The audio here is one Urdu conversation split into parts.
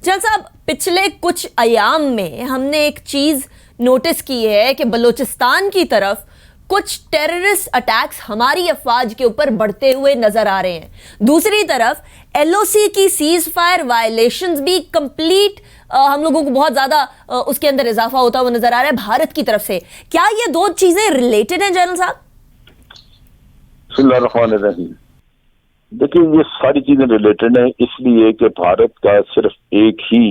جان صاحب، پچھلے کچھ ایام میں ہم نے ایک چیز نوٹس کی ہے کہ بلوچستان کی طرف کچھ ٹیررسٹ اٹیکس ہماری افواج کے اوپر بڑھتے ہوئے نظر آ رہے ہیں. دوسری طرف ایل او سی کی سیز فائر وائلیشنز بھی کمپلیٹ ہم لوگوں کو بہت زیادہ اس کے اندر اضافہ ہوتا ہوا نظر آ رہا ہے بھارت کی طرف سے. کیا یہ دو چیزیں ریلیٹڈ ہیں جنرل صاحب؟ بسم اللہ الرحمن الرحیم. دیکھیں، یہ ساری چیزیں ریلیٹڈ ہیں اس لیے کہ بھارت کا صرف ایک ہی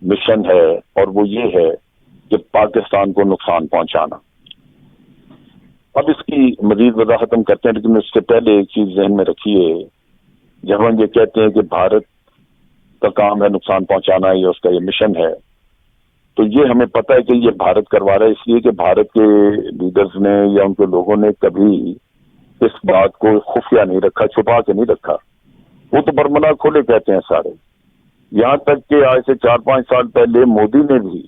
مشن ہے اور وہ یہ ہے کہ پاکستان کو نقصان پہنچانا. اب اس کی مزید وضاحت ہم کرتے ہیں، لیکن اس سے پہلے ایک چیز ذہن میں رکھیے. جب ہم یہ کہتے ہیں کہ بھارت کا کام ہے نقصان پہنچانا، یہ اس کا یہ مشن ہے، تو یہ ہمیں پتہ ہے کہ یہ بھارت کروا رہا ہے اس لیے کہ بھارت کے لیڈرز نے یا ان کے لوگوں نے کبھی اس بات کو خفیہ نہیں رکھا، چھپا کے نہیں رکھا. وہ تو برملا کھولے کہتے ہیں سارے. یہاں تک کہ آج سے 4-5 سال پہلے مودی نے بھی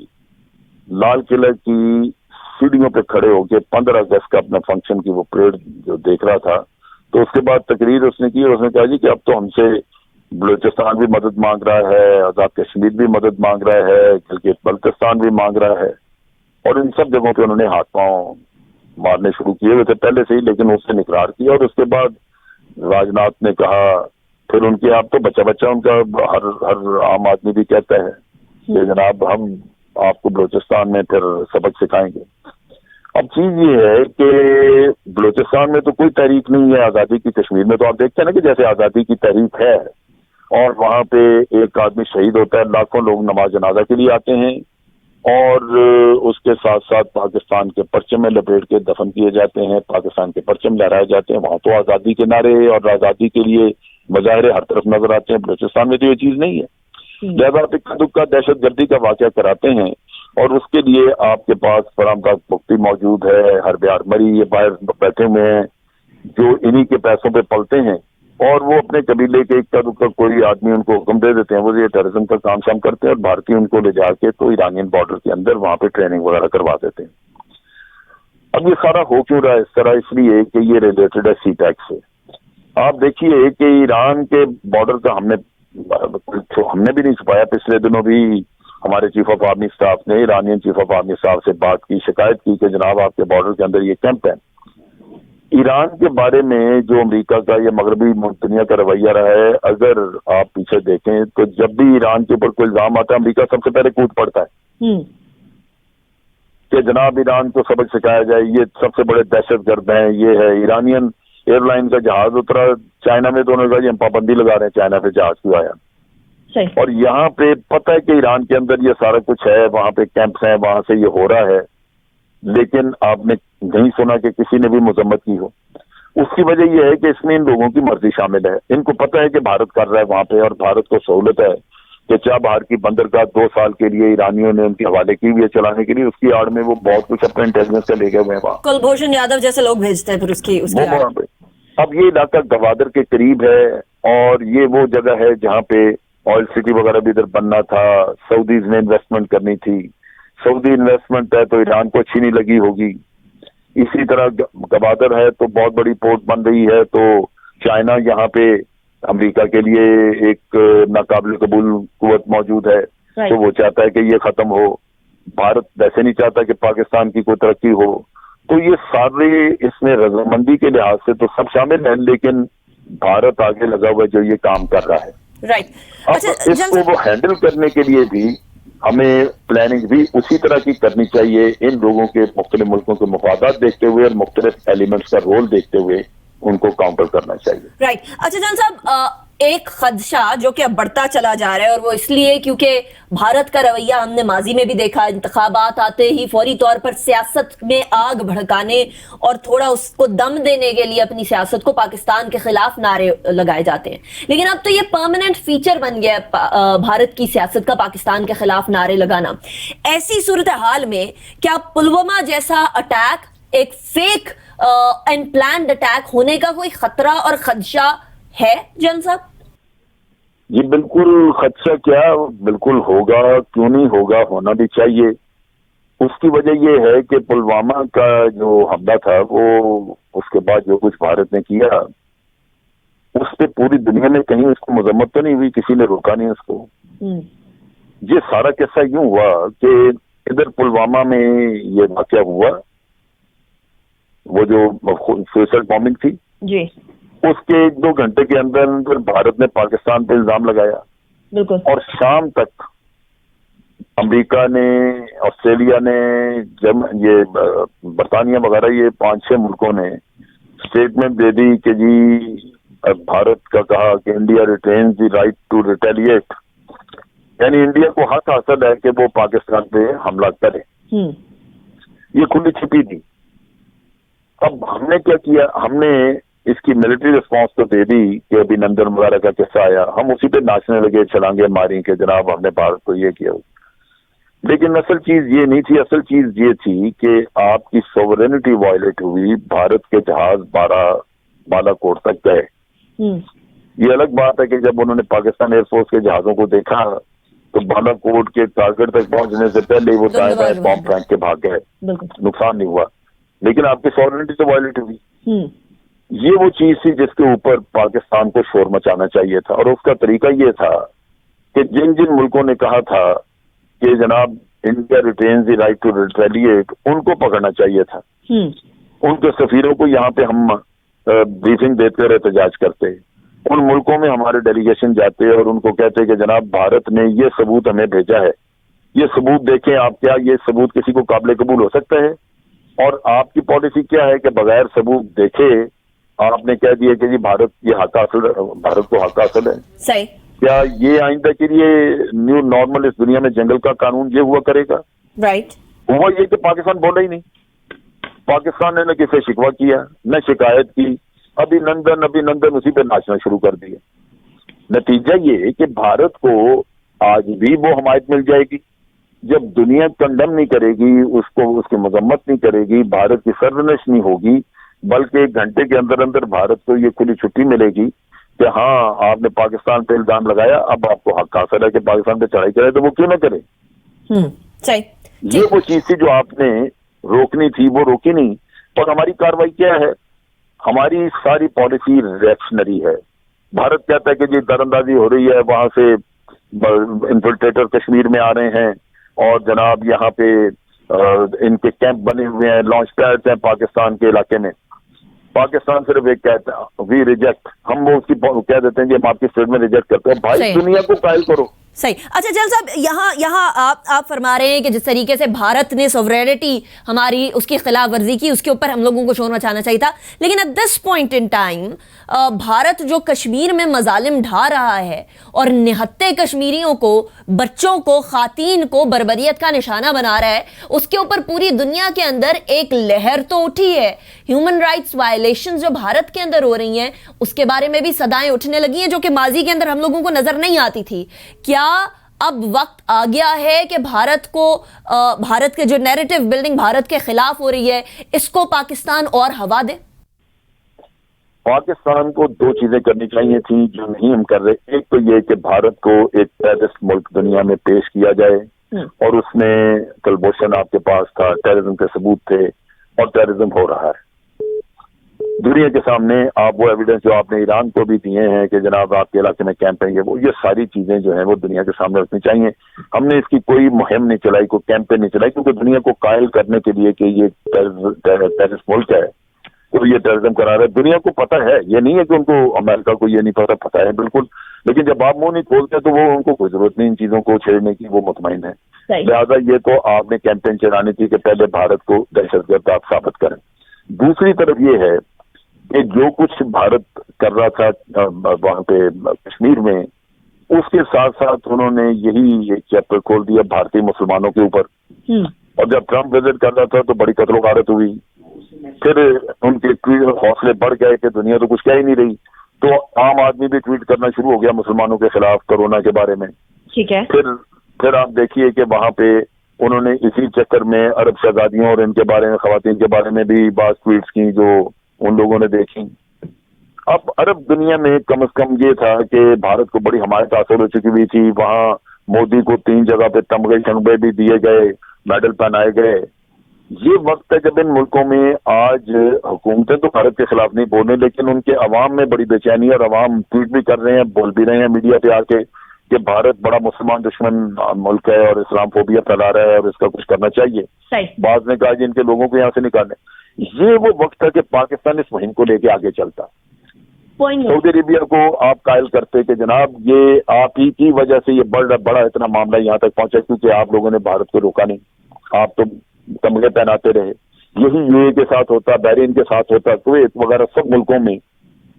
لال قلعہ کی سیڑھیوں پہ کھڑے ہو کے 15 اگست کا اپنا فنکشن کی وہ پریڈ جو دیکھ رہا تھا، تو اس کے بعد تقریر اس نے کی اور اس نے کہا جی کہ اب تو ہم سے بلوچستان بھی مدد مانگ رہا ہے، آزاد کشمیر بھی مدد مانگ رہا ہے، گلگت بلتستان بھی مانگ رہا ہے. اور ان سب جگہوں پہ انہوں نے ہاتھ پاؤں مارنے شروع کیے ہوئے تھے پہلے سے ہی، لیکن اس نے اقرار کیا. اور اس کے بعد راجناتھ نے کہا، پھر ان کے آپ تو بچہ ان کا ہر عام آدمی بھی کہتا ہے کہ جناب ہم آپ کو بلوچستان میں پھر سبق سکھائیں گے. اب چیز یہ ہے کہ بلوچستان میں تو کوئی تحریک نہیں ہے آزادی کی. کشمیر میں تو آپ دیکھتے ہیں نا کہ جیسے آزادی کی تحریک ہے اور وہاں پہ ایک آدمی شہید ہوتا ہے، لاکھوں لوگ نماز جنازہ کے لیے آتے ہیں اور اس کے ساتھ ساتھ پاکستان کے پرچم میں لپیٹ کے دفن کیے جاتے ہیں، پاکستان کے پرچم لہرائے جاتے ہیں. وہاں تو آزادی کے نعرے اور آزادی کے لیے مظاہرے ہر طرف نظر آتے ہیں. بلوچستان میں تو یہ چیز نہیں ہے. لہذا اکا دکا دہشت گردی کا واقعہ کراتے ہیں اور اس کے لیے آپ کے پاس فرام کا مفتی موجود ہے، حرب آرمری یہ باہر بیٹھے ہوئے ہیں جو انہی کے پیسوں پہ پلتے ہیں اور وہ اپنے قبیلے کے اکا دکا کوئی آدمی ان کو حکم دے دیتے ہیں، وہ یہ ٹیررزم کا کام شام کرتے ہیں اور بھارتی ان کو لے جا کے تو ایرانین بارڈر کے اندر وہاں پہ ٹریننگ وغیرہ کروا دیتے ہیں. اب یہ سارا ہو کیوں رہا ہے اس طرح؟ اس لیے کہ یہ ریلیٹڈ ہے سی ٹیک سے. آپ دیکھیے کہ ایران کے بارڈر کا ہم نے بھی نہیں چھپایا. پچھلے دنوں بھی ہمارے چیف آف آرمی اسٹاف نے Iranian chief of army staff سے بات کی، شکایت کی کہ جناب آپ کے بارڈر کے اندر یہ کیمپ ہے. ایران کے بارے میں جو امریکہ کا یا مغربی دنیا کا رویہ رہا ہے، اگر آپ پیچھے دیکھیں تو جب بھی ایران کے اوپر کوئی الزام آتا ہے امریکہ سب سے پہلے کود پڑتا ہے کہ جناب ایران کو سبق سکھایا جائے، یہ سب سے بڑے دہشت گرد ہیں. یہ ہے ایرانین ایئر لائن کا جہاز اترا چائنا میں تو انہوں نے کہا جی ہم پابندی لگا رہے ہیں چائنا پہ جہاز کیوں آیا. اور یہاں پہ پتہ ہے کہ ایران کے اندر یہ سارا کچھ ہے، وہاں پہ کیمپس ہیں، وہاں سے یہ ہو رہا ہے، لیکن آپ نے نہیں سنا کہ کسی نے بھی مذمت کی ہو. اس کی وجہ یہ ہے کہ اس میں ان لوگوں کی مرضی شامل ہے. ان کو پتہ ہے کہ بھارت کر رہا ہے وہاں پہ اور بھارت کو سہولت ہے کہ چابہار کی بندرگاہ 2 سال کے لیے ایرانیوں نے ان کے حوالے کی ہوئی ہے چلانے کے لیے، اس کی آڑ میں وہ بہت کچھ اپنے انٹیلیجنس کا لے گئے ہوئے ہیں وہاں. کلبھوشن یادو جیسے لوگ بھیجتے ہیں پھر اس کی وہاں پہ. اب یہ علاقہ گوادر کے قریب ہے اور یہ وہ جگہ ہے جہاں پہ آئل سٹی وغیرہ بھی ادھر بننا تھا، سعودیز نے انویسٹمنٹ کرنی تھی. سعودی انویسٹمنٹ ہے تو ایران کو اچھی نہیں لگی ہوگی. اسی طرح گوادر ہے تو بہت بڑی پورٹ بن رہی ہے، تو چائنا یہاں پہ امریکہ کے لیے ایک ناقابل قبول قوت موجود ہے، تو وہ چاہتا ہے کہ یہ ختم ہو. بھارت ویسے نہیں چاہتا کہ پاکستان کی کوئی ترقی ہو. تو یہ سارے اس میں رضامندی کے لحاظ سے تو سب شامل ہیں، لیکن بھارت آگے لگا ہوا جو یہ کام کر رہا ہے. اب اس کو وہ ہینڈل کرنے کے لیے بھی ہمیں پلاننگ بھی اسی طرح کی کرنی چاہیے، ان لوگوں کے مختلف ملکوں کے مفادات دیکھتے ہوئے اور مختلف ایلیمنٹس کا رول دیکھتے ہوئے ان کو کاؤنٹر کرنا چاہیے. اچھا جان صاحب، ایک خدشہ جو کہ اب بڑھتا چلا جا رہا ہے اور وہ اس لیے کیونکہ بھارت کا رویہ ہم نے ماضی میں بھی دیکھا، انتخابات آتے ہی فوری طور پر سیاست میں آگ بھڑکانے اور تھوڑا اس کو دم دینے کے لیے اپنی سیاست کو پاکستان کے خلاف نعرے لگائے جاتے ہیں. لیکن اب تو یہ پرماننٹ فیچر بن گیا ہے بھارت کی سیاست کا، پاکستان کے خلاف نعرے لگانا. ایسی صورتحال میں کیا پلوامہ جیسا اٹیک ایک فیک اینڈ پلانڈ اٹیک ہونے کا کوئی خطرہ اور خدشہ ہے جن صاحب؟ جی بالکل خدشہ کیا، بالکل ہوگا، کیوں نہیں ہوگا، ہونا بھی چاہیے. اس کی وجہ یہ ہے کہ پلوامہ کا جو حملہ تھا وہ اس کے بعد جو کچھ بھارت نے کیا اس پہ پوری دنیا میں کہیں اس کو مذمت تو نہیں ہوئی، کسی نے روکا نہیں اس کو. یہ سارا قصہ یوں ہوا کہ ادھر پلوامہ میں یہ واقعہ ہوا، وہ جو سوئسائڈ بامبنگ تھی جی، اس کے 1-2 گھنٹے کے اندر بھارت نے پاکستان پہ الزام لگایا، بالکل، اور شام تک امریکہ نے، آسٹریلیا نے، یہ برطانیہ وغیرہ، یہ 5-6 ملکوں نے اسٹیٹمنٹ دے دی کہ جی بھارت کا کہا کہ India retains the right to retaliate, یعنی انڈیا کو حق حاصل ہے کہ وہ پاکستان پہ حملہ کرے. یہ کھلی چھپی تھی. اب ہم نے کیا کیا، ہم نے اس کی ملٹری رسپانس تو دے دی کہ ابھی نندن وغیرہ کا قصہ آیا، ہم اسی پہ ناچنے لگے، چھلانگے ماری کہ جناب ہم نے بھارت کو یہ کیا. لیکن اصل چیز یہ نہیں تھی، اصل چیز یہ تھی کہ آپ کی سوورینٹی وائلیٹ ہوئی، بھارت کے جہاز بالا کوٹ تک گئے. یہ الگ بات ہے کہ جب انہوں نے پاکستان ایئر فورس کے جہازوں کو دیکھا تو بالا کوٹ کے ٹارگیٹ تک پہنچنے سے پہلے وہ دائیں بائیں بام پھینک کے بھاگ گئے، نقصان نہیں ہوا، لیکن آپ کی سوورینٹی تو وائلیٹ ہوئی. یہ وہ چیز تھی جس کے اوپر پاکستان کو شور مچانا چاہیے تھا، اور اس کا طریقہ یہ تھا کہ جن جن ملکوں نے کہا تھا کہ جناب India retains the right to retaliate, ان کو پکڑنا چاہیے تھا. ان کے سفیروں کو یہاں پہ ہم بریفنگ دیتے اور احتجاج کرتے، ان ملکوں میں ہمارے ڈیلیگیشن جاتے اور ان کو کہتے کہ جناب بھارت نے یہ ثبوت ہمیں بھیجا ہے، یہ ثبوت دیکھیں آپ، کیا یہ ثبوت کسی کو قابل قبول ہو سکتا ہے؟ اور آپ کی پالیسی کیا ہے کہ بغیر ثبوت دیکھے آپ نے کہہ دیا کہ جی بھارت یہ حق حاصل، بھارت کو حق حاصل ہے. صحیح. کیا یہ آئندہ کے لیے نیو نارمل اس دنیا میں جنگل کا قانون یہ ہوا کرے گا؟ رائٹ. ہوا یہ کہ پاکستان بولا ہی نہیں، پاکستان نے نہ کسی شکوہ کیا نہ شکایت کی، ابھی نندن اسی پہ ناچنا شروع کر دیا. نتیجہ یہ کہ بھارت کو آج بھی وہ حمایت مل جائے گی جب دنیا کنڈم نہیں کرے گی، اس کو اس کی مذمت نہیں کرے گی، بھارت کی سرزنش نہیں ہوگی، بلکہ 1 گھنٹے کے اندر اندر بھارت کو یہ کھلی چھٹی ملے گی کہ ہاں آپ نے پاکستان پہ الزام لگایا، اب آپ کو حق حاصل ہے کہ پاکستان پہ چڑھائی کرے، تو وہ کیوں نہ کرے. صحیح. یہ وہ چیز تھی جو آپ نے روکنی تھی، وہ روکی نہیں. اور ہماری کاروائی کیا ہے؟ ہماری ساری پالیسی ریئیکشنری ہے. بھارت کہتا ہے کہ جی در اندازی ہو رہی ہے، وہاں سے انفلٹریٹر کشمیر میں آ رہے ہیں اور جناب یہاں پہ ان کے کیمپ بنے ہوئے ہیں، لانچ پیڈز ہیں پاکستان کے علاقے میں. پاکستان صرف ایک کہتا ہے وی ریجیکٹ، ہم وہ اس کی کہہ دیتے ہیں کہ ہم آپ کی اسٹیٹمنٹ ریجیکٹ کرتے ہیں. بھائی دنیا کو قائل کرو. صحیح. اچھا جل صاحب، یہاں آپ فرما رہے ہیں کہ جس طریقے سے بھارت نے سوورینٹی ہماری اس کی خلاف ورزی کی، اس کے اوپر ہم لوگوں کو شور مچانا چاہیے تھا، لیکن at this point in time Bharat جو کشمیر میں مظالم ڈھا رہا ہے اور نہتے کشمیریوں کو، بچوں کو، خواتین کو بربریت کا نشانہ بنا رہا ہے، اس کے اوپر پوری دنیا کے اندر ایک لہر تو اٹھی ہے. ہیومن رائٹس وائلیشن جو بھارت کے اندر ہو رہی ہیں اس کے بارے میں بھی صدائیں اٹھنے لگی ہیں جو کہ ماضی کے اندر ہم لوگوں کو نظر نہیں آتی تھی. کیا اب وقت آ گیا ہے کہ بھارت کے جو نیریٹو بلڈنگ بھارت کے خلاف ہو رہی ہے اس کو پاکستان اور ہوا دے؟ پاکستان کو 2 چیزیں کرنی چاہیے تھیں جو نہیں ہم کر رہے. ایک تو یہ کہ بھارت کو ایک ٹیررسٹ ملک دنیا میں پیش کیا جائے، اور اس میں کلبوشن آپ کے پاس تھا، ٹیررزم کے ثبوت تھے، اور ٹیررزم ہو رہا ہے دنیا کے سامنے. آپ وہ ایویڈنس جو آپ نے ایران کو بھی دیے ہیں کہ جناب آپ کے علاقے میں کیمپ ہیں، یہ ساری چیزیں جو ہیں وہ دنیا کے سامنے رکھنی چاہیے. ہم نے اس کی کوئی مہم نہیں چلائی، کوئی کیمپین نہیں چلائی، کیونکہ دنیا کو قائل کرنے کے لیے کہ یہ ٹیررسٹ ملک ہے اور یہ ٹیررزم کرا رہا ہے. دنیا کو پتہ ہے، یہ نہیں ہے کہ ان کو امریکہ کو یہ نہیں پتہ ہے بالکل، لیکن جب آپ منہ نہیں کھولتے تو وہ ان کو کوئی ضرورت نہیں ان چیزوں کو چھیڑنے کی، وہ مطمئن ہے. لہٰذا یہ تو آپ نے کیمپین چلانی تھی کہ پہلے بھارت کو دہشت گرد آپ ثابت کریں. دوسری طرف یہ ہے کہ جو کچھ بھارت کر رہا تھا وہاں پہ کشمیر میں، اس کے ساتھ ساتھ انہوں نے یہی ایک چیپٹر کھول دیا بھارتی مسلمانوں کے اوپر. اور جب ٹرمپ وزٹ کر رہا تھا تو بڑی قتل و غارت ہوئی، پھر ان کے حوصلے بڑھ گئے کہ دنیا تو کچھ کہہ ہی نہیں رہی، تو عام آدمی بھی ٹویٹ کرنا شروع ہو گیا مسلمانوں کے خلاف کورونا کے بارے میں. ٹھیک ہے. پھر آپ دیکھیے کہ وہاں پہ انہوں نے اسی چکر میں عرب شہزادیوں اور ان کے بارے میں، خواتین کے بارے میں بھی بعض ٹویٹس کی جو ان لوگوں نے دیکھی. اب عرب دنیا میں کم از کم یہ تھا کہ بھارت کو بڑی حمایت حاصل ہو چکی ہوئی تھی. وہاں مودی کو 3 جگہ پہ تمغے شنغے بھی دیے گئے، میڈل پہنائے گئے. یہ وقت ہے جب ان ملکوں میں آج حکومتیں تو بھارت کے خلاف نہیں بول رہی، لیکن ان کے عوام میں بڑی بے چینی، اور عوام ٹویٹ بھی کر رہے ہیں، بول بھی رہے ہیں میڈیا پہ آ کے کہ بھارت بڑا مسلمان دشمن ملک ہے اور اسلام فوبیا پھیلا رہا ہے اور اس کا کچھ کرنا چاہیے. بعض نے کہا کہ ان کے لوگوں کو یہاں سے نکالیں. یہ وہ وقت تھا کہ پاکستان اس مہم کو لے کے آگے چلتا. سعودی عربیہ کو آپ قائل کرتے کہ جناب یہ آپ ہی کی وجہ سے یہ بڑا اتنا معاملہ یہاں تک پہنچا کیونکہ آپ لوگوں نے بھارت کو روکا نہیں, آپ تو تمغے پہناتے رہے. یہی یو اے کے ساتھ ہوتا, بحرین کے ساتھ ہوتا, کویت وغیرہ سب ملکوں میں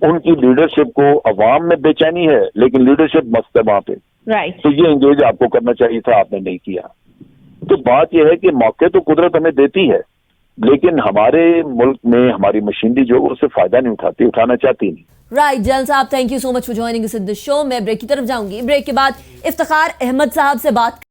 ان کی لیڈرشپ کو عوام میں بے چینی ہے لیکن لیڈرشپ مست ہے وہاں پہ. تو یہ انگیج آپ کو کرنا چاہیے تھا, آپ نے نہیں کیا. تو بات یہ ہے کہ موقع تو قدرت ہمیں دیتی ہے لیکن ہمارے ملک میں ہماری مشینری جو اس سے فائدہ نہیں اٹھاتی, اٹھانا چاہتی نہیں. رائٹ جلال صاحب, thank you so much for joining اس ان دی شو. میں بریک کی طرف جاؤں گی. بریک کے بعد افتخار احمد صاحب سے بات